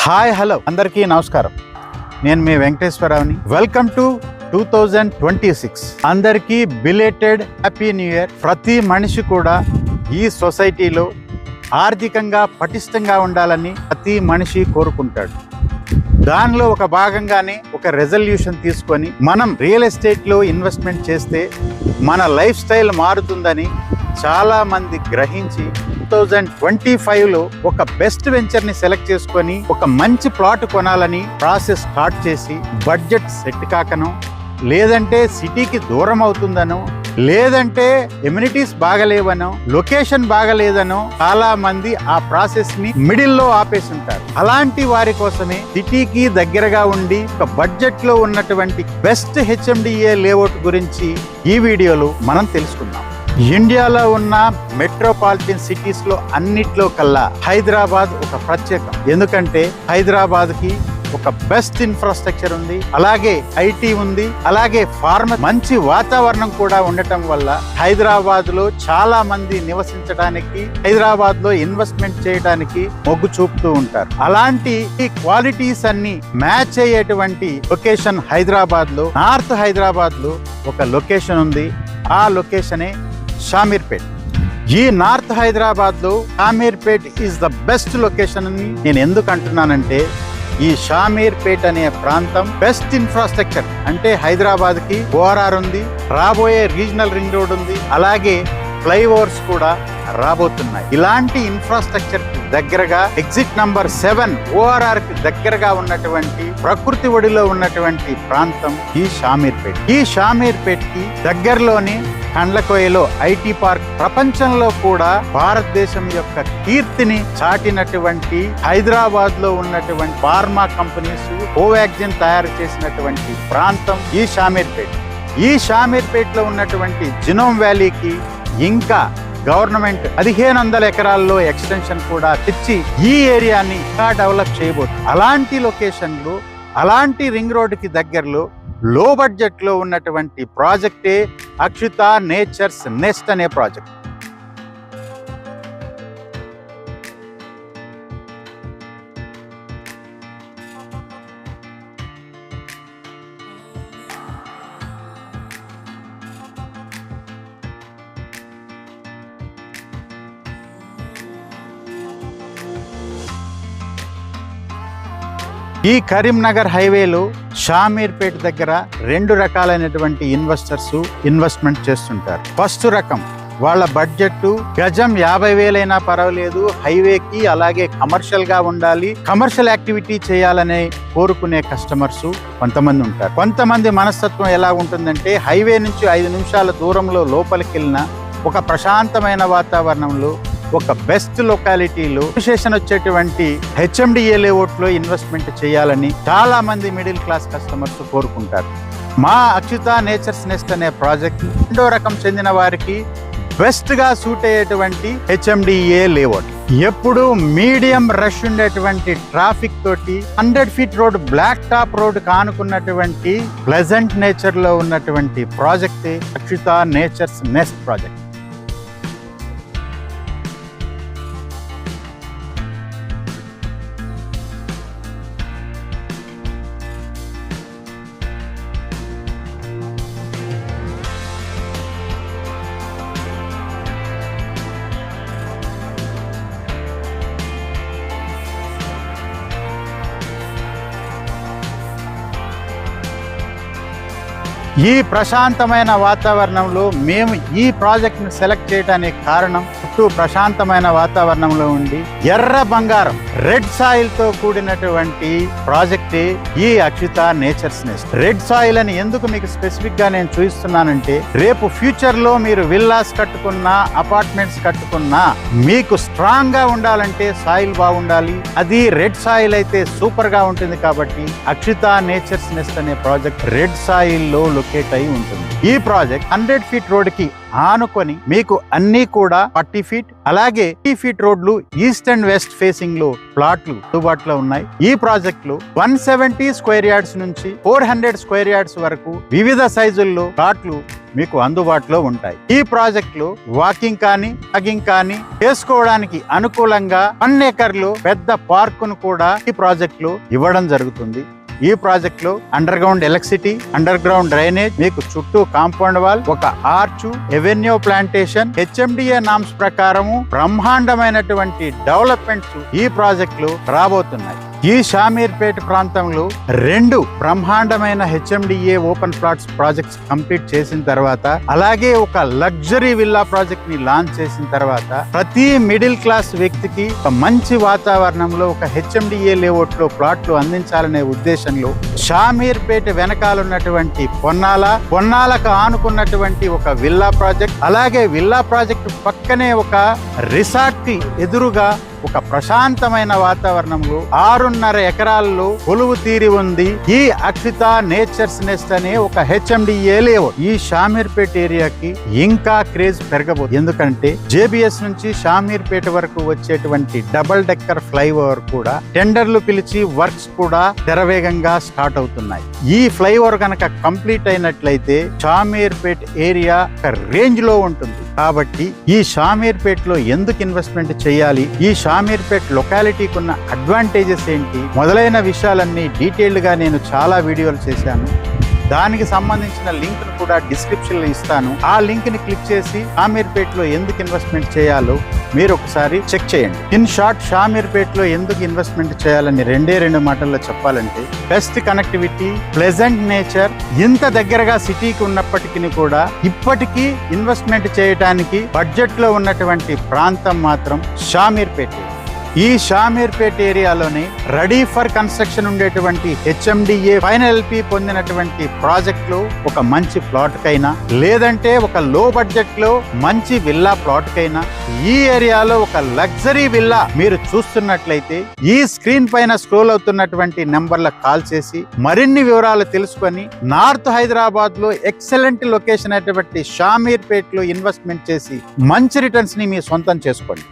Hi hello అందరికీ నమస్కారం. నేను మీ వెంకటేశ్వరరావుని. Welcome to 2026. అందరికీ బిలేటెడ్ హ్యాపీ న్యూ ఇయర్. ప్రతి మనిషి కూడా ఈ సొసైటీలో ఆర్థికంగా పటిష్టంగా ఉండాలని ప్రతి మనిషి కోరుకుంటాడు. దానిలో ఒక భాగంగానే ఒక రెజల్యూషన్ తీసుకొని మనం రియల్ ఎస్టేట్లో ఇన్వెస్ట్మెంట్ చేస్తే మన లైఫ్ స్టైల్ మారుతుందని చాలా మంది గ్రహించి 2025లో ఒక బెస్ట్ వెంచర్ని సెలెక్ట్ చేసుకొని ఒక మంచి ప్లాట్ కొనాలని ప్రాసెస్ స్టార్ట్ చేసి, బడ్జెట్ సెట్ కాకనో, లేదంటే సిటీకి దూరం అవుతుందనో, లేదంటే ఎమ్యూనిటీస్ బాగలేవనో, లొకేషన్ బాగలేదనో చాలా మంది ఆ ప్రాసెస్ ని మిడిల్ లో ఆపేసి ఉంటారు. అలాంటి వారి కోసమే సిటీకి దగ్గరగా ఉండి ఒక బడ్జెట్ లో ఉన్నటువంటి బెస్ట్ హెచ్ఎండిఏ లేఅవుట్ గురించి ఈ వీడియోలో మనం తెలుసుకుందాం. ఇండియాలో ఉన్న మెట్రోపాలిటన్ సిటీస్ లో అన్నిట్లో కల్లా హైదరాబాద్ ఒక ప్రత్యేకం. ఎందుకంటే హైదరాబాద్ కి ఒక బెస్ట్ ఇన్ఫ్రాస్ట్రక్చర్ ఉంది, అలాగే ఐటీ ఉంది, అలాగే మంచి వాతావరణం కూడా ఉండటం వల్ల హైదరాబాద్ లో చాలా మంది నివసించడానికి, హైదరాబాద్ లో ఇన్వెస్ట్మెంట్ చేయడానికి మొగ్గు చూపుతూ ఉంటారు. అలాంటి ఈ క్వాలిటీస్ అన్ని మ్యాచ్ అయ్యేటువంటి లొకేషన్ హైదరాబాద్ లో, నార్త్ హైదరాబాద్ లో ఒక లొకేషన్ ఉంది. ఆ లొకేషనే షామీర్పేట్. ఈ నార్త్ హైదరాబాద్ లో Shamirpet is the best location అని నేను ఎందుకు అంటున్నానంటే, ఈ షామీర్పేట్ అనే ప్రాంతం బెస్ట్ ఇన్ఫ్రాస్ట్రక్చర్ అంటే హైదరాబాద్ కి ఓఆర్ఆర్ ఉంది, రాబోయే రీజనల్ రింగ్ రోడ్ ఉంది, అలాగే ఫ్లైఓవర్స్ కూడా రాబోతున్నాయి. ఇలాంటి ఇన్ఫ్రాస్ట్రక్చర్ కి దగ్గరగా ఎగ్జిట్ నంబర్ 7 ఓఆర్ఆర్ కి దగ్గరగా ఉన్నటువంటి ప్రకృతి ఒడిలో ఉన్నటువంటి ప్రాంతం ఈ షామీర్పేట్. ఈ షామీర్పేట్ కి దగ్గరలోని కండ్లకోయలో ఐటీ పార్క్, ప్రపంచంలో కూడా భారతదేశం యొక్క కీర్తిని చాటినటువంటి హైదరాబాద్ లో ఉన్నటువంటి ఫార్మా కంపెనీస్ కోవాక్సిన్ తయారు చేసినటువంటి ప్రాంతం ఈ షామీర్పేట్. ఈ షామీర్పేట్ లో ఉన్నటువంటి జినోమ్ వ్యాలీకి ఇంకా గవర్నమెంట్ 1500 ఎకరాల్లో ఎక్స్టెన్షన్ కూడా తెచ్చి ఈ ఏరియాని ఇంకా డెవలప్ చేయబోతుంది. అలాంటి లొకేషన్లు, అలాంటి రింగ్ రోడ్ కి దగ్గరలో లో బడ్జెట్ లో ఉన్నటువంటి ప్రాజెక్టే అక్షిత నేచర్స్ నెస్ట్ అనే ప్రాజెక్ట్. ఈ కరీంనగర్ హైవేలో షామీర్పేట్ దగ్గర 2 రకాలైనటువంటి ఇన్వెస్టర్స్ ఇన్వెస్ట్మెంట్ చేస్తుంటారు. ఫస్ట్ రకం, వాళ్ళ బడ్జెట్ గజం 50,000 అయినా పర్వాలేదు, హైవేకి అలాగే కమర్షియల్ గా ఉండాలి, కమర్షియల్ యాక్టివిటీ చేయాలనే కోరుకునే కస్టమర్స్ కొంతమంది ఉంటారు. కొంతమంది మనస్తత్వం ఎలా ఉంటుందంటే, హైవే నుంచి 5 నిమిషాల దూరంలో లోపలికి వెళ్ళిన ఒక ప్రశాంతమైన వాతావరణంలో, ఒక బెస్ట్ లొకాలిటీలో అప్రిషియేషన్ వచ్చేటువంటి హెచ్ఎండిఏ లేఅవుట్ లో ఇన్వెస్ట్మెంట్ చేయాలని చాలా మంది మిడిల్ క్లాస్ కస్టమర్స్ కోరుకుంటారు. మా అక్షిత నేచర్స్ నెస్ట్ అనే ప్రాజెక్ట్ రెండో రకం చెందిన వారికి బెస్ట్ గా సూట్ అయ్యేటువంటి హెచ్ఎండిఏ లేఅవుట్. ఎప్పుడు మీడియం రష్ ఉండేటువంటి ట్రాఫిక్ తోటి 100 feet road, black top road కానుకున్నటువంటి ప్లెజెంట్ నేచర్ లో ఉన్నటువంటి project Akshita nature's nest project. ఈ ప్రశాంతమైన వాతావరణంలో మేము ఈ ప్రాజెక్ట్ ని సెలెక్ట్ చేయడానికి కారణం, చుట్టూ ప్రశాంతమైన వాతావరణంలో ఉండి ఎర్ర బంగారం, రెడ్ సాయిల్ తో కూడినటువంటి ప్రాజెక్టే ఈ Akshita nature's nest. Red soil అని ఎందుకు మీకు స్పెసిఫిక్ గా నేను చూపిస్తున్నానంటే, రేపు ఫ్యూచర్ లో మీరు విల్లాస్ కట్టుకున్నా, అపార్ట్మెంట్స్ కట్టుకున్నా, మీకు స్ట్రాంగ్ గా ఉండాలంటే సాయిల్ బాగుండాలి. అది రెడ్ సాయిల్ అయితే సూపర్ గా ఉంటుంది. కాబట్టి అక్షిత నేచర్స్ నెస్ట్ అనే ప్రాజెక్ట్ రెడ్ సాయిల్ లో లొకేట్ అయి ఉంటుంది. ఈ ప్రాజెక్ట్ 100 ఫీట్ రోడ్ కి ఆనుకొని మీకు అన్ని కూడా 40 ఫీట్ అలాగే 30 ఫీట్ రోడ్లు ఈస్ట్ అండ్ వెస్ట్ ఫేసింగ్ లో ప్లాట్లు అందుబాటులో ఉన్నాయి. ఈ ప్రాజెక్ట్ లో 170 స్క్వేర్ యార్డ్స్ నుంచి 400 స్క్వేర్ యార్డ్స్ వరకు వివిధ సైజుల్లో ప్లాట్లు మీకు అందుబాటులో ఉంటాయి. ఈ ప్రాజెక్ట్ లో వాకింగ్ కానీ జాగింగ్ కానీ చేసుకోవడానికి అనుకూలంగా 1 ఎకర్లు పెద్ద పార్కును కూడా ఈ ప్రాజెక్ట్ లో ఇవ్వడం జరుగుతుంది. ఈ ప్రాజెక్ట్ లో under ground electricity, under ground drainage, మీకు చుట్టూ కాంపౌండ్ వాల్, ఒక arch, avenue plantation, HMDA norms ప్రకారము బ్రహ్మాండమైనటువంటి డెవలప్మెంట్స్ ఈ ప్రాజెక్ట్ లో రాబోతున్నాయి. ఈ షామీర్పేట ప్రాంతంలో 2 బ్రహ్మాండమైన HMDA open plots projects complete చేసిన తర్వాత, అలాగే ఒక లగ్జరీ విల్లా ప్రాజెక్ట్ ని లాంచ్ చేసిన తర్వాత ప్రతి మిడిల్ క్లాస్ వ్యక్తికి ఒక మంచి వాతావరణంలో ఒక HMDA లేఅవుట్ లో ప్లాట్లు అందించాలనే ఉద్దేశంలో షామీర్పేట వెనకాలన్నటువంటి పొన్నాలకు ఆనుకున్నటువంటి ఒక విల్లా ప్రాజెక్ట్, అలాగే విల్లా ప్రాజెక్ట్ పక్కనే ఒక రిసార్ట్ కి ఎదురుగా ఒక ప్రశాంతమైన వాతావరణంలో 6.5 ఎకరాల్లో కొలువు తీరి ఉంది ఈ అక్షిత నేచర్స్ నెస్ట్ అనే ఒక HMDA లేఅవుట్. ఈ షామీర్పేట ఏరియాకి ఇంకా క్రేజ్ పెరగబోతుంది. ఎందుకంటే JBS నుంచి షామీర్పేట వరకు వచ్చేటువంటి డబుల్ డెక్కర్ ఫ్లైఓవర్ కూడా టెండర్లు పిలిచి వర్క్స్ కూడా శరవేగంగా స్టార్ట్ అవుతున్నాయి. ఈ ఫ్లైఓవర్ కనుక కంప్లీట్ అయినట్లయితే షామీర్పేట ఏరియా ఒక రేంజ్ లో ఉంటుంది. కాబట్టి ఈ షామీర్పేటలో ఎందుకు ఇన్వెస్ట్మెంట్ చేయాలి, ఈ షామీర్పేట లొకాలిటీకి ఉన్న అడ్వాంటేజెస్ ఏంటి మొదలైన విషయాలన్నీ డీటెయిల్డ్ గా నేను చాలా వీడియోలు చేశాను. దానికి సంబంధించిన లింక్ ను కూడా డిస్క్రిప్షన్ లో ఇస్తాను. ఆ లింక్ ని క్లిక్ చేసి షామీర్పేటలో ఎందుకు ఇన్వెస్ట్మెంట్ చేయాలో మీరు ఒకసారి చెక్ చేయండి. ఇన్ షార్ట్, షామీర్పేటలో ఎందుకు ఇన్వెస్ట్మెంట్ చేయాలని 2 మాటల్లో చెప్పాలంటే, బెస్ట్ కనెక్టివిటీ, ప్లెజెంట్ నేచర్, ఇంత దగ్గరగా సిటీకి ఉన్నప్పటికీ కూడా ఇప్పటికీ ఇన్వెస్ట్మెంట్ చేయడానికి బడ్జెట్ లో ఉన్నటువంటి ప్రాంతం మాత్రం షామీర్పేట. ఈ షామీర్పేట ఏరియాలోనే రెడీ ఫర్ కన్స్ట్రక్షన్ ఉండేటువంటి HMDA ఫైనల్ LP పొందినటువంటి ప్రాజెక్ట్ లో ఒక మంచి ప్లాట్ కైనా, లేదంటే ఒక లో బడ్జెట్ లో మంచి విల్లా ప్లాట్ కైనా, ఈ ఏరియాలో ఒక లగ్జరీ విల్లా మీరు చూస్తున్నట్లయితే ఈ స్క్రీన్ పైన స్క్రోల్ అవుతున్నటువంటి నెంబర్లకు కాల్ చేసి మరిన్ని వివరాలు తెలుసుకొని నార్త్ హైదరాబాద్ లో ఎక్సలెంట్ లొకేషన్ అయినటువంటి షామీర్పేటలో ఇన్వెస్ట్మెంట్ చేసి మంచి రిటర్న్స్ ని మీ సొంతం చేసుకోండి.